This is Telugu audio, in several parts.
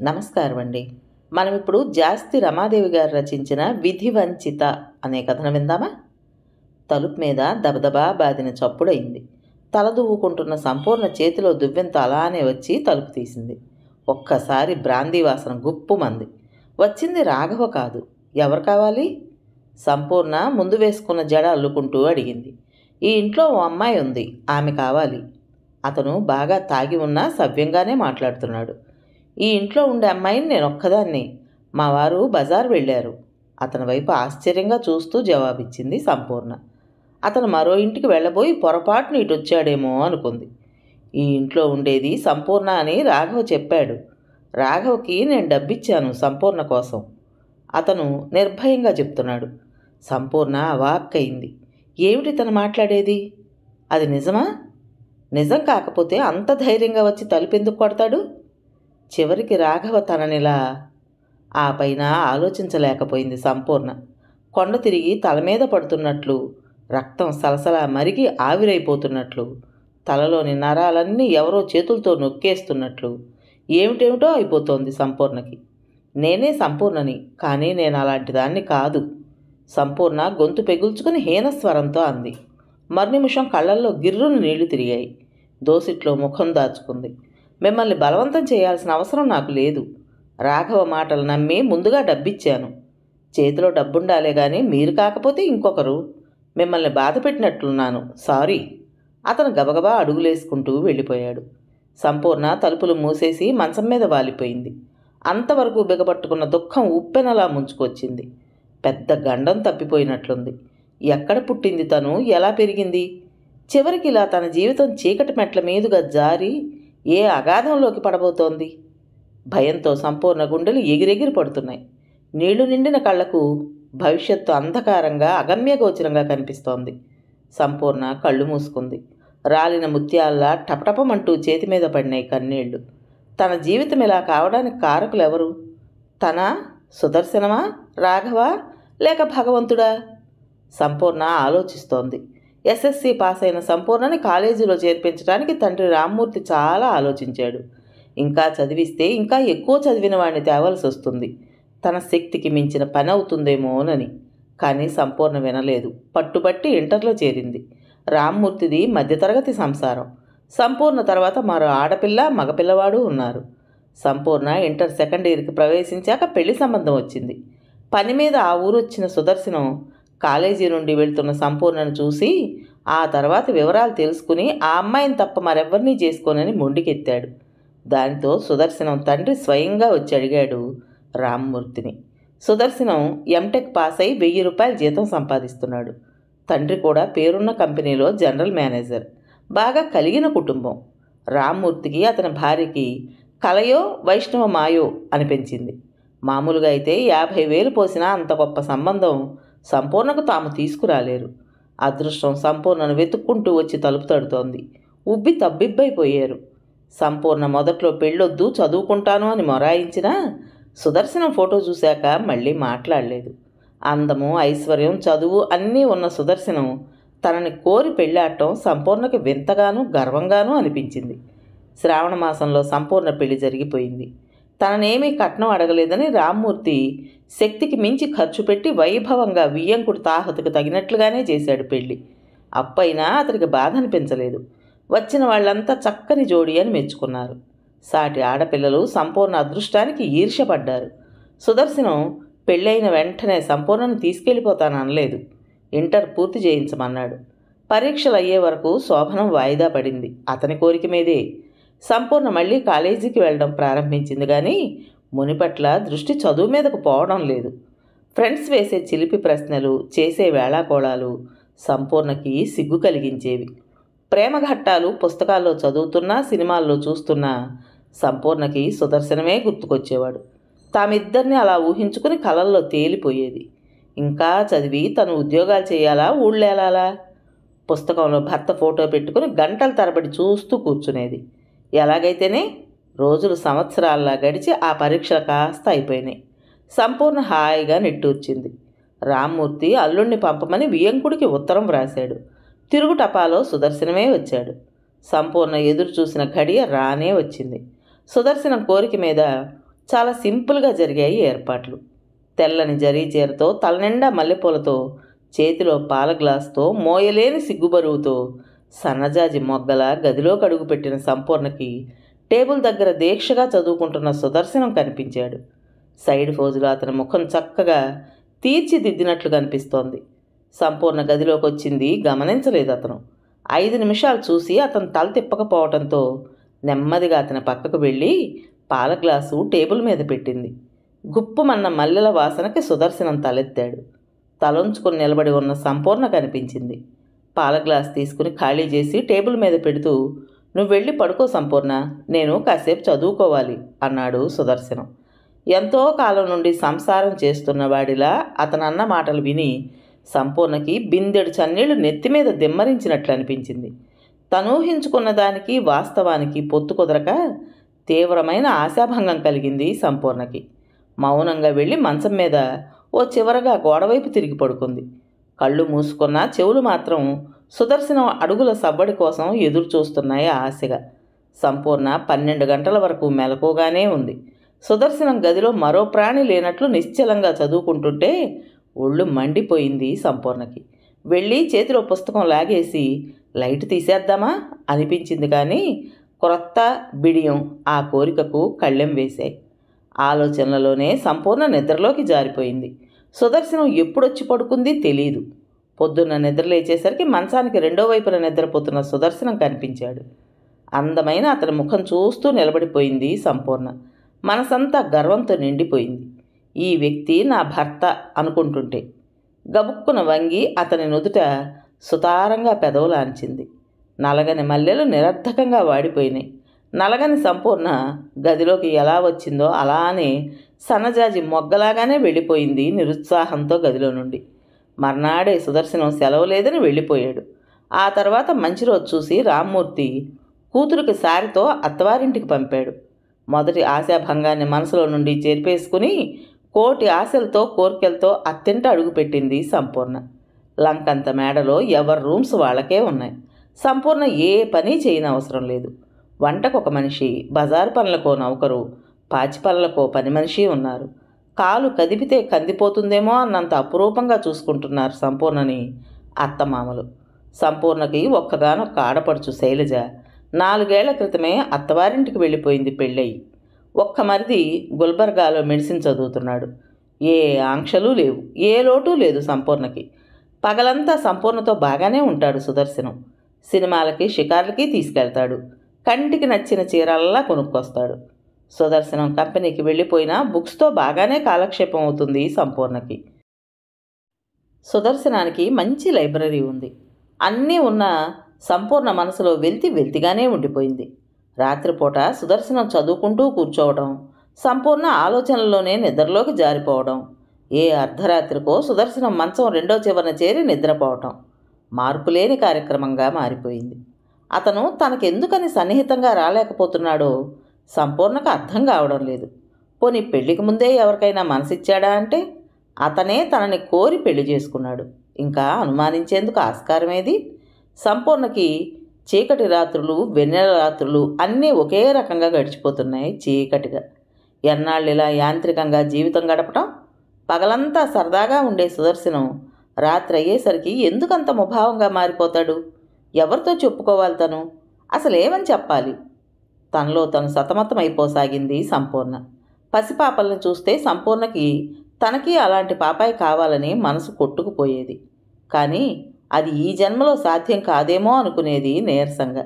నమస్కారం అండి. మనం ఇప్పుడు జాస్తి రమాదేవి గారు రచించిన 'విధి వంచిత' అనే కథను విందామా? తలుపు మీద దబదబా బాదిన చప్పుడయింది. తల దువ్వుకుంటున్న సంపూర్ణ చేతిలో దువ్వెంత అలానే వచ్చి తలుపు తీసింది. ఒక్కసారి బ్రాందీ వాసన గుప్పుమంది. వచ్చింది రాఘవ కాదు. ఎవరు కావాలి? సంపూర్ణ ముందు వేసుకున్న జడ అల్లుకుంటూ అడిగింది. ఈ ఇంట్లో ఓ అమ్మాయి ఉంది, ఆమె కావాలి. అతను బాగా తాగి ఉన్నా సవ్యంగానే మాట్లాడుతున్నాడు. ఈ ఇంట్లో ఉండే అమ్మాయిని నేనొక్కదాన్ని. మా వారు బజారు వెళ్ళారు. అతని వైపు ఆశ్చర్యంగా చూస్తూ జవాబిచ్చింది సంపూర్ణ. అతను మరో ఇంటికి వెళ్ళబోయి పొరపాటున ఇటొచ్చాడేమో అనుకుంది. ఈ ఇంట్లో ఉండేది సంపూర్ణ అని రాఘవ చెప్పాడు. రాఘవకి నేను డబ్బిచ్చాను సంపూర్ణ కోసం. అతను నిర్భయంగా చెప్తున్నాడు. సంపూర్ణ అవాక్కయింది. ఏమిటి తను మాట్లాడేది? అది నిజమా? నిజం కాకపోతే అంత ధైర్యంగా వచ్చి తలుపెందుకు కొడతాడు? చివరికి రాఘవ తననిలా ఆ పైన ఆలోచించలేకపోయింది సంపూర్ణ. కొండ తిరిగి తల మీద పడుతున్నట్లు, రక్తం సలసలా మరిగి ఆవిరైపోతున్నట్లు, తలలోని నరాలన్నీ ఎవరో చేతులతో నొక్కేస్తున్నట్లు ఏమిటేమిటో అయిపోతోంది సంపూర్ణకి. నేనే సంపూర్ణని, కానీ నేను అలాంటి దాన్ని కాదు. సంపూర్ణ గొంతు పెగుల్చుకుని హీనస్వరంతో అంది. మరునిమిషం కళ్ళల్లో గిర్రును నీళ్లు తిరిగాయి. దోసిట్లో ముఖం దాచుకుంది. మిమ్మల్ని బలవంతం చేయాల్సిన అవసరం నాకు లేదు. రాఘవ మాటలు నమ్మి ముందుగా డబ్బిచ్చాను. చేతిలో డబ్బుండాలే గాని మీరు కాకపోతే ఇంకొకరు. మిమ్మల్ని బాధ పెట్టినట్లున్నాను, సారీ. అతను గబగబా అడుగులేసుకుంటూ వెళ్ళిపోయాడు. సంపూర్ణ తలుపులు మూసేసి మంచం మీద వాలిపోయింది. అంతవరకు బిగపట్టుకున్న దుఃఖం ఉప్పెనలా ముంచుకొచ్చింది. పెద్ద గండం తప్పిపోయినట్లుంది. ఎక్కడ పుట్టింది తను? ఎలా పెరిగింది? చివరికి ఇలా తన జీవితం చీకటి మెట్ల మీదుగా జారి ఏ అగాధంలోకి పడబోతోంది? భయంతో సంపూర్ణ గుండెలు ఎగిరెగిరి పడుతున్నాయి. నీళ్లు నిండిన కళ్లకు భవిష్యత్తు అంధకారంగా అగమ్యగోచరంగా కనిపిస్తోంది. సంపూర్ణ కళ్ళు మూసుకుంది. రాలిన ముత్యాల్లా టపటపమంటూ చేతి మీద పడినాయి కన్నీళ్లు. తన జీవితం ఇలా కావడానికి కారకులెవరు? తనా? సుదర్శనమా? రాఘవా? లేక భగవంతుడా? సంపూర్ణ ఆలోచిస్తోంది. ఎస్ఎస్సి పాస్ అయిన సంపూర్ణని కాలేజీలో చేర్పించడానికి తండ్రి రామ్మూర్తి చాలా ఆలోచించాడు. ఇంకా చదివిస్తే ఇంకా ఎక్కువ చదివిన వాడిని తేవాల్సి వస్తుంది, తన శక్తికి మించిన పని అవుతుందేమోనని. కానీ సంపూర్ణ వినలేదు. పట్టుబట్టి ఇంటర్లో చేరింది. రామ్మూర్తిది మధ్యతరగతి సంసారం. సంపూర్ణ తర్వాత మరో ఆడపిల్ల మగపిల్లవాడు ఉన్నారు. సంపూర్ణ ఇంటర్ సెకండ్ ఇయర్కి ప్రవేశించాక పెళ్లి సంబంధం వచ్చింది. పని మీద ఆ ఊరొచ్చిన సుదర్శనం కాలేజీ నుండి వెళ్తున్న సంపూర్ణను చూసి ఆ తర్వాత వివరాలు తెలుసుకుని ఆ అమ్మాయిని తప్ప మరెవ్వరినీ చేసుకోనని మొండికెత్తాడు. దానితో సుదర్శనం తండ్రి స్వయంగా వచ్చి అడిగాడు రామ్మూర్తిని. సుదర్శనం ఎంటెక్ పాస్ అయి 1000 రూపాయల జీతం సంపాదిస్తున్నాడు. తండ్రి కూడా పేరున్న కంపెనీలో జనరల్ మేనేజర్. బాగా కలిగిన కుటుంబం. రామ్మూర్తికి అతని భార్యకి కలయో వైష్ణవ మాయో అనిపించింది. మామూలుగా అయితే 50,000 పోసినా అంత గొప్ప సంబంధం సంపూర్ణకు తాము తీసుకురాలేరు. అదృష్టం సంపూర్ణను వెతుక్కుంటూ వచ్చి తలుపు తడుతోంది. ఉబ్బి తబ్బిబ్బైపోయారు. సంపూర్ణ మొదట్లో పెళ్ళొద్దు, చదువుకుంటాను అని మొరాయించినా సుదర్శనం ఫోటో చూశాక మళ్ళీ మాట్లాడలేదు. అందము, ఐశ్వర్యం, చదువు అన్నీ ఉన్న సుదర్శనం తనని కోరి పెళ్ళాడటం సంపూర్ణకి వింతగానూ గర్వంగానూ అనిపించింది. శ్రావణ మాసంలో సంపూర్ణ పెళ్లి జరిగిపోయింది. తననేమీ కట్నం అడగలేదని రామ్మూర్తి శక్తికి మించి ఖర్చు పెట్టి వైభవంగా వియ్యంకుడి తాహతుకు తగినట్లుగానే చేశాడు పెళ్లి. అప్పైనా అతనికి బాధ అనిపించలేదు. వచ్చిన వాళ్ళంతా చక్కని జోడి అని మెచ్చుకున్నారు. సాటి ఆడపిల్లలు సంపూర్ణ అదృష్టానికి ఈర్ష్యపడ్డారు. సుదర్శనం పెళ్ళైన వెంటనే సంపూర్ణను తీసుకెళ్ళిపోతాననలేదు. ఇంటర్ పూర్తి చేయించమన్నాడు. పరీక్షలు అయ్యే వరకు శోభనం వాయిదా పడింది. అతని కోరిక మీదే. సంపూర్ణ మళ్ళీ కాలేజీకి వెళ్ళడం ప్రారంభించింది కానీ మునిపట్ల దృష్టి చదువు మీదకు పోవడం లేదు. ఫ్రెండ్స్ వేసే చిలిపి ప్రశ్నలు, చేసే వేళాకోళాలు సంపూర్ణకి సిగ్గు కలిగించేవి. ప్రేమఘట్టాలు పుస్తకాల్లో చదువుతున్నా, సినిమాల్లో చూస్తున్నా సంపూర్ణకి సుదర్శనమే గుర్తుకొచ్చేవాడు. తామిద్దరిని అలా ఊహించుకుని కలల్లో తేలిపోయేది. ఇంకా చదివి తను ఉద్యోగాలు చేయాలా, ఊళ్ళేలాలా? పుస్తకంలో భర్త ఫోటో పెట్టుకుని గంటల తరబడి చూస్తూ కూర్చునేది. ఎలాగైతేనే రోజులు సంవత్సరాల్లా గడిచి ఆ పరీక్షలు కాస్త అయిపోయినాయి. సంపూర్ణ హాయిగా నిట్టూర్చింది. రామ్మూర్తి అల్లుణ్ణి పంపమని వియ్యంకుడికి ఉత్తరం వ్రాశాడు. తిరుగు టపాలో సుదర్శనమే వచ్చాడు. సంపూర్ణ ఎదురు చూసిన ఘడియ రానే వచ్చింది. సుదర్శనం కోరిక మీద చాలా సింపుల్గా జరిగాయి ఏర్పాట్లు. తెల్లని జరీ చీరతో, తలనిండా మల్లెపూలతో, చేతిలో పాల గ్లాసుతో, మోయలేని సిగ్గుబరువుతో సన్నజాజి మొగ్గల గదిలోకి అడుగుపెట్టిన సంపూర్ణకి టేబుల్ దగ్గర దీక్షగా చదువుకుంటున్న సుదర్శనం కనిపించాడు. సైడ్ ఫోజులో అతని ముఖం చక్కగా తీర్చిదిద్దినట్లు కనిపిస్తోంది. సంపూర్ణ గదిలోకి వచ్చింది గమనించలేదు అతను. 5 నిమిషాలు చూసి అతను తల తిప్పకపోవడంతో నెమ్మదిగా అతని పక్కకు వెళ్ళి పాల గ్లాసు టేబుల్ మీద పెట్టింది. గుప్పుమన్న మల్లెల వాసనకి సుదర్శనం తలెత్తాడు. తలొంచుకుని నిలబడి ఉన్న సంపూర్ణ కనిపించింది. పాల గ్లాస్ తీసుకుని ఖాళీ చేసి టేబుల్ మీద పెడుతూ, "నువ్వు వెళ్ళి పడుకో సంపూర్ణ, నేను కాసేపు చదువుకోవాలి" అన్నాడు సుదర్శనం. ఎంతో కాలం నుండి సంసారం చేస్తున్నవాడిలా అతనన్న మాటలు విని సంపూర్ణకి బిందెడు చన్నీళ్లు నెత్తిమీద దిమ్మరించినట్లు అనిపించింది. తనూహించుకున్న దానికి వాస్తవానికి పొత్తు కుదరక తీవ్రమైన ఆశాభంగం కలిగింది సంపూర్ణకి. మౌనంగా వెళ్ళి మంచం మీద ఓ చివరగా గోడవైపు తిరిగి పడుకుంది. కళ్ళు మూసుకున్న చెవులు మాత్రం సుదర్శనం అడుగుల సవ్వడి కోసం ఎదురు చూస్తున్నాయి ఆశగా. సంపూర్ణ 12 గంటల వరకు మెలకుగానే ఉంది. సుదర్శనం గదిలో మరో ప్రాణి లేనట్లు నిశ్చలంగా చదువుకుంటుంటే ఒళ్ళు మండిపోయింది సంపూర్ణకి. వెళ్ళి చేతిలో పుస్తకం లాగేసి లైట్ తీసేద్దామా అనిపించింది. కానీ క్రొత్త బిడియం ఆ కోరికకు కళ్ళెం వేశాయి. ఆలోచనలలోనే సంపూర్ణ నిద్రలోకి జారిపోయింది. సుదర్శనం ఎప్పుడొచ్చి పడుకుంది తెలీదు. పొద్దున్న నిద్రలేచేసరికి మంచానికి రెండో వైపున నిద్రపోతున్న సుదర్శనం కనిపించాడు. అందమైన అతని ముఖం చూస్తూ నిలబడిపోయింది సంపూర్ణ. మనసంతా గర్వంతో నిండిపోయింది. ఈ వ్యక్తి నా భర్త అనుకుంటుంటే గబుక్కున వంగి అతని నుదుట సుతారంగా పెదవులాంచింది. నలగని మల్లెలు నిరర్ధకంగా వాడిపోయినాయి. నలగని సంపూర్ణ గదిలోకి ఎలా వచ్చిందో అలానే సన్నజాజి మొగ్గలాగానే వెళ్ళిపోయింది నిరుత్సాహంతో గదిలో నుండి. మర్నాడే సుదర్శనం సెలవు లేదని వెళ్ళిపోయాడు. ఆ తర్వాత మంచి రోజు చూసి రామ్మూర్తి కూతురికి సారితో అత్తవారింటికి పంపాడు. మొదటి ఆశాభంగాన్ని మనసులో నుండి చేర్పేసుకుని కోటి ఆశలతో కోర్కెలతో అత్తింట అడుగుపెట్టింది సంపూర్ణ. లంకంత మేడలో ఎవరి రూమ్స్ వాళ్ళకే ఉన్నాయి. సంపూర్ణ ఏ పని చేయనవసరం లేదు. వంటకొక మనిషి, బజారు పనులకో నౌకరు, పాచి పనులకో పని మనిషి ఉన్నారు. కాలు కదిపితే కందిపోతుందేమో అన్నంత అపురూపంగా చూసుకుంటున్నారు సంపూర్ణని అత్తమామలు. సంపూర్ణకి ఒక్కగానొక్క ఆడపడుచు శైలజ 4 ఏళ్ల క్రితమే అత్తవారింటికి వెళ్ళిపోయింది పెళ్ళయి. ఒక్క మరిది గుల్బర్గాలో మెడిసిన్ చదువుతున్నాడు. ఏ ఆంక్షలు లేవు, ఏ లోటు లేదు సంపూర్ణకి. పగలంతా సంపూర్ణతో బాగానే ఉంటాడు సుదర్శనం. సినిమాలకి షికార్లకి తీసుకెళ్తాడు. కంటికి నచ్చిన చీరల్లా కొనుక్కొస్తాడు. సుదర్శనం కంపెనీకి వెళ్ళిపోయినా బుక్స్తో బాగానే కాలక్షేపం అవుతుంది సంపూర్ణకి. సుదర్శనానికి మంచి లైబ్రరీ ఉంది. అన్నీ ఉన్న సంపూర్ణ మనసులో వెల్తిగానే ఉండిపోయింది. రాత్రిపూట సుదర్శనం చదువుకుంటూ కూర్చోవడం, సంపూర్ణ ఆలోచనల్లోనే నిద్రలోకి జారిపోవడం, ఏ అర్ధరాత్రికో సుదర్శనం మంచం రెండో చివరన చేరి నిద్రపోవటం మార్పులేని కార్యక్రమంగా మారిపోయింది. అతను తనకెందుకని సన్నిహితంగా రాలేకపోతున్నాడో సంపూర్ణకు అర్థం కావడం లేదు. పోనీ పెళ్లికి ముందే ఎవరికైనా మనసిచ్చాడా అంటే అతనే తనని కోరి పెళ్లి చేసుకున్నాడు. ఇంకా అనుమానించేందుకు ఆస్కారమేది? సంపూర్ణకి చీకటి రాత్రులు, వెన్నెల రాత్రులు అన్నీ ఒకే రకంగా గడిచిపోతున్నాయి చీకటిగా. ఎన్నాళ్ళు ఇలా యాంత్రికంగా జీవితం గడపటం? పగలంతా సరదాగా ఉండే సుదర్శనం రాత్రి అయ్యేసరికి ఎందుకంత ముభావంగా మారిపోతాడు? ఎవరితో చెప్పుకోవాలి తను? అసలేమని చెప్పాలి? తనలో తను సతమతమైపోసాగింది సంపూర్ణ. పసిపాపలను చూస్తే సంపూర్ణకి తనకి అలాంటి పాపాయి కావాలని మనసు కొట్టుకుపోయేది. కానీ అది ఈ జన్మలో సాధ్యం కాదేమో అనుకునేది నీరసంగా.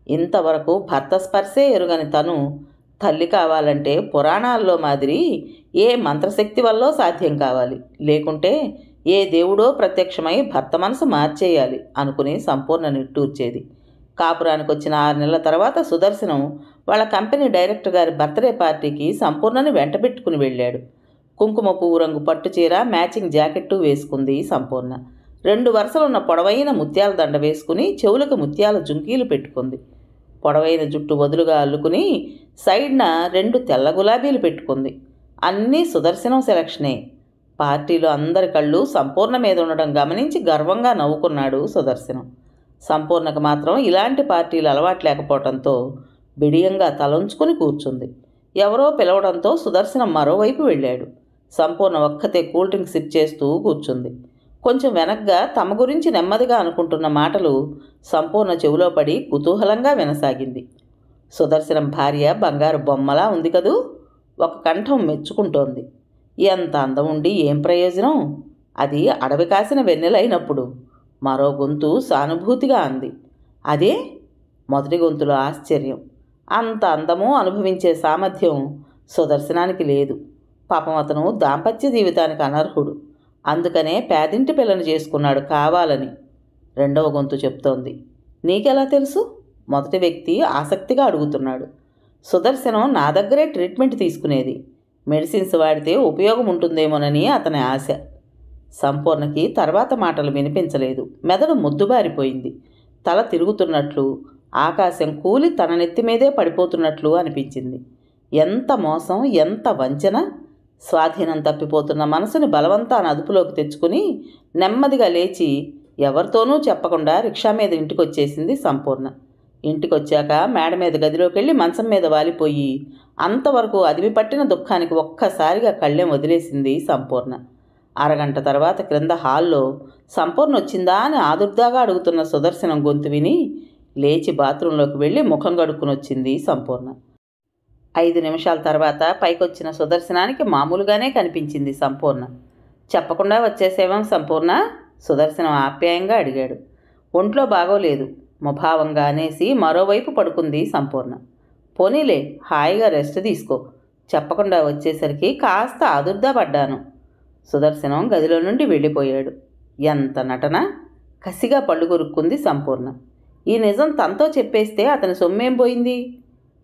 ఇంతవరకు భర్త స్పర్శే ఎరుగని తను తల్లి కావాలంటే పురాణాల్లో మాదిరి ఏ మంత్రశక్తి వల్లో సాధ్యం కావాలి, లేకుంటే ఏ దేవుడో ప్రత్యక్షమై భర్త మనసు మార్చేయాలి అనుకుని సంపూర్ణ నిట్టూర్చేది. కాపురానికి వచ్చిన 6 నెలల తర్వాత సుదర్శనం వాళ్ళ కంపెనీ డైరెక్టర్ గారి బర్త్డే పార్టీకి సంపూర్ణని వెంటబెట్టుకుని వెళ్ళాడు. కుంకుమ పువ్వు రంగు పట్టుచీర, మ్యాచింగ్ జాకెట్టు వేసుకుంది సంపూర్ణ. 2 వరుసలున్న పొడవైన ముత్యాల దండ వేసుకుని చెవులకు ముత్యాల జుంకీలు పెట్టుకుంది. పొడవైన జుట్టు వదులుగా అల్లుకుని సైడ్న 2 తెల్ల గులాబీలు పెట్టుకుంది. అన్నీ సుదర్శనం సెలక్షనే. పార్టీలో అందరి కళ్ళు సంపూర్ణ మీద ఉండడం గమనించి గర్వంగా నవ్వుకున్నాడు సుదర్శనం. సంపూర్ణకు మాత్రం ఇలాంటి పార్టీలు అలవాటు లేకపోవడంతో బిడియంగా తలంచుకుని కూర్చుంది. ఎవరో పిలవడంతో సుదర్శనం మరోవైపు వెళ్ళాడు. సంపూర్ణ ఒక్కతే కూల్ డ్రింక్ సిప్ చేస్తూ కూర్చుంది. కొంచెం వెనక్గా తమ గురించి నెమ్మదిగా అనుకుంటున్న మాటలు సంపూర్ణ చెవిలో పడి కుతూహలంగా వినసాగింది. సుదర్శనం భార్య బంగారు బొమ్మలా ఉంది కదూ, ఒక కంఠం మెచ్చుకుంటోంది. ఎంత అందం ఉండి ఏం ప్రయోజనం, అది అడవి కాసిన వెన్నెలైనప్పుడు. మరో గొంతు సానుభూతిగా అంది. అదే మొదటి గొంతులో ఆశ్చర్యం. అంత అందము అనుభవించే సామర్థ్యం సుదర్శనానికి లేదు. పాపం అతను దాంపత్య జీవితానికి అనర్హుడు. అందుకనే పేదింటి పిల్లని చేసుకున్నాడు కావాలని. రెండవ గొంతు చెప్తోంది. నీకెలా తెలుసు? మొదటి వ్యక్తి ఆసక్తిగా అడుగుతున్నాడు. సుదర్శనం నా దగ్గరే ట్రీట్మెంట్ తీసుకునేది. మెడిసిన్స్ వాడితే ఉపయోగం ఉంటుందేమోనని అతని ఆశ. సంపూర్ణకి తర్వాత మాటలు వినిపించలేదు. మెదడు ముద్దుబారిపోయింది. తల తిరుగుతున్నట్లు, ఆకాశం కూలి తన నెత్తి మీదే పడిపోతున్నట్లు అనిపించింది. ఎంత మోసం, ఎంత వంచన! స్వాధీనం తప్పిపోతున్న మనసుని బలవంతాన అదుపులోకి తెచ్చుకుని నెమ్మదిగా లేచి ఎవరితోనూ చెప్పకుండా రిక్షా మీద ఇంటికొచ్చేసింది సంపూర్ణ. ఇంటికొచ్చాక మేడ మీద గదిలోకి వెళ్ళి మంచం మీద వాలిపోయి అంతవరకు అదిమి పట్టిన దుఃఖానికి ఒక్కసారిగా కళ్ళెం వదిలేసింది సంపూర్ణ. అరగంట తర్వాత క్రింద హాల్లో సంపూర్ణ వచ్చిందా అని ఆదుర్దాగా అడుగుతున్న సుదర్శనం గొంతు విని లేచి బాత్రూంలోకి వెళ్ళి ముఖం కడుక్కుని వచ్చింది సంపూర్ణ. 5 నిమిషాల తర్వాత పైకొచ్చిన సుదర్శనానికి మామూలుగానే కనిపించింది సంపూర్ణ. చెప్పకుండా వచ్చేసేవం సంపూర్ణ? సుదర్శనం ఆప్యాయంగా అడిగాడు. ఒంట్లో బాగోలేదు ముభావంగా అనేసి మరోవైపు పడుకుంది సంపూర్ణ. పోనీలే, హాయిగా రెస్ట్ తీసుకో. చెప్పకుండా వచ్చేసరికి కాస్త ఆదుర్దా పడ్డాను. సుదర్శనం గదిలో నుండి వెళ్ళిపోయాడు. ఎంత నటన! కసిగా పళ్ళు కొరుక్కుంది సంపూర్ణ. ఈ నిజం తనతో చెప్పేస్తే అతని సొమ్మేం పోయింది?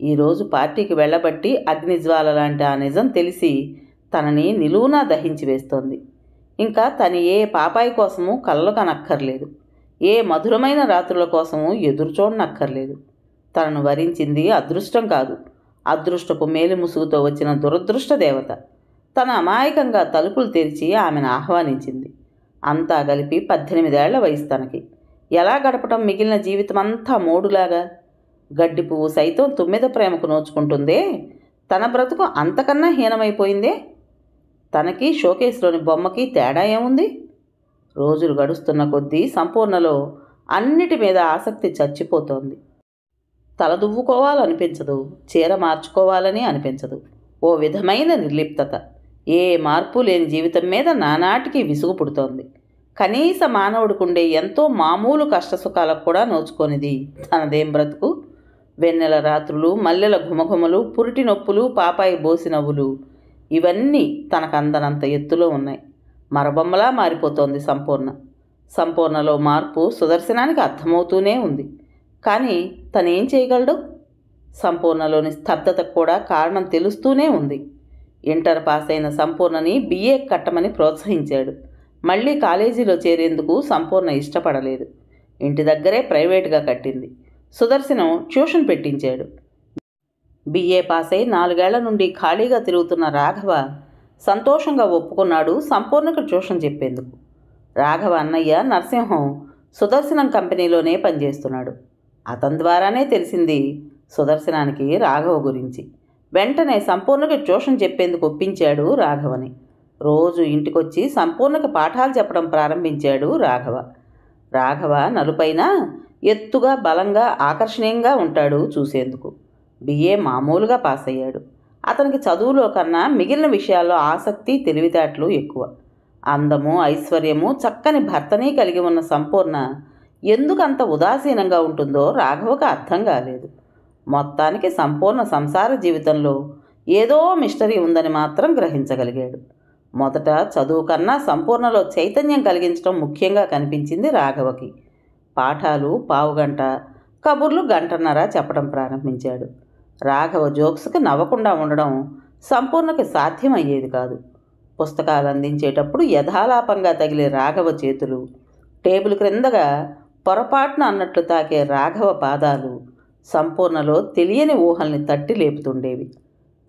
ఈరోజు పార్టీకి వెళ్ళబట్టి అగ్నిజ్వాల లాంటి ఆ నిజం తెలిసి తనని నిలువునా దహించి వేస్తోంది. ఇంకా తను ఏ పాపాయి కోసము కలలు కనక్కర్లేదు. ఏ మధురమైన రాత్రుల కోసము ఎదురు చూడనక్కర్లేదు. తనను వరించింది అదృష్టం కాదు, అదృష్టపు మేలి ముసుగుతో వచ్చిన దురదృష్ట దేవత. తన అమాయకంగా తలుపులు తెరిచి ఆమెను ఆహ్వానించింది. అంతా కలిపి 18 ఏళ్ల వయసు తనకి. ఎలా గడపటం మిగిలిన జీవితమంతా మోడులాగా? గడ్డి పువ్వు సైతం తుమ్మెద ప్రేమకు నోచుకుంటుందే, తన బ్రతుకు అంతకన్నా హీనమైపోయిందే. తనకి షోకేస్లోని బొమ్మకి తేడా ఏముంది? రోజులు గడుస్తున్న కొద్దీ సంపూర్ణలో అన్నిటి మీద ఆసక్తి చచ్చిపోతోంది. తల దువ్వుకోవాలనిపించదు, చీర మార్చుకోవాలని అనిపించదు. ఓ విధమైన నిర్లిప్తత. ఏ మార్పు లేని జీవితం మీద నానాటికి విసుగు పుడుతోంది. కనీస మానవుడికుండే ఎంతో మామూలు కష్టసుఖాలకు కూడా నోచుకొనిది తనదేం బ్రతుకు? వెన్నెల రాత్రులు, మల్లెల ఘుమఘుమలు, పురిటి నొప్పులు, పాపాయి బోసి నవ్వులు, ఇవన్నీ తనకందనంత ఎత్తులో ఉన్నాయి. మరబొమ్మలా మారిపోతోంది సంపూర్ణ. సంపూర్ణలో మార్పు సుదర్శనానికి అర్థమవుతూనే ఉంది. కానీ తనేం చేయగలడు? సంపూర్ణలోని స్తబ్దతకు కూడా కారణం తెలుస్తూనే ఉంది. ఇంటర్ పాస్ అయిన సంపూర్ణని BA కట్టమని ప్రోత్సహించాడు. మళ్ళీ కాలేజీలో చేరేందుకు సంపూర్ణ ఇష్టపడలేదు. ఇంటి దగ్గరే ప్రైవేటుగా కట్టింది. సుదర్శనం ట్యూషన్ పెట్టించాడు. BA పాస్ అయి 4 ఏళ్ల నుండి ఖాళీగా తిరుగుతున్న రాఘవ సంతోషంగా ఒప్పుకున్నాడు సంపూర్ణకు ట్యూషన్ చెప్పేందుకు. రాఘవ అన్నయ్య నరసింహం సుదర్శనం కంపెనీలోనే పనిచేస్తున్నాడు. అతని ద్వారానే తెలిసింది సుదర్శనానికి రాఘవ గురించి. వెంటనే సంపూర్ణకి ట్యూషన్ చెప్పేందుకు ఒప్పించాడు రాఘవని. రోజు ఇంటికొచ్చి సంపూర్ణకి పాఠాలు చెప్పడం ప్రారంభించాడు రాఘవ. రాఘవ నలుపైన ఎత్తుగా, బలంగా, ఆకర్షణీయంగా ఉంటాడు చూసేందుకు. BA మామూలుగా పాస్ అయ్యాడు. అతనికి చదువులో కన్నా మిగిలిన విషయాల్లో ఆసక్తి, తెలివితేటలు ఎక్కువ. అందము, ఐశ్వర్యము, చక్కని భర్తని కలిగి ఉన్న సంపూర్ణ ఎందుకంత ఉదాసీనంగా ఉంటుందో రాఘవకు అర్థం కాలేదు. మొత్తానికి సంపూర్ణ సంసార జీవితంలో ఏదో మిస్టరీ ఉందని మాత్రం గ్రహించగలిగాడు. మొదట చదువు కన్నా సంపూర్ణలో చైతన్యం కలిగించడం ముఖ్యంగా కనిపించింది రాఘవకి. పాఠాలు పావుగంట, కబుర్లు గంటన్నర చెప్పడం ప్రారంభించాడు. రాఘవ జోక్స్కి నవ్వకుండా ఉండడం సంపూర్ణకి సాధ్యమయ్యేది కాదు. పుస్తకాలు అందించేటప్పుడు యథాలాపంగా తగిలే రాఘవ చేతులు, టేబుల్ క్రిందగా పొరపాటున అన్నట్లు తాకే రాఘవ పాదాలు సంపూర్ణలో తెలియని ఊహల్ని తట్టి లేపుతుండేవి.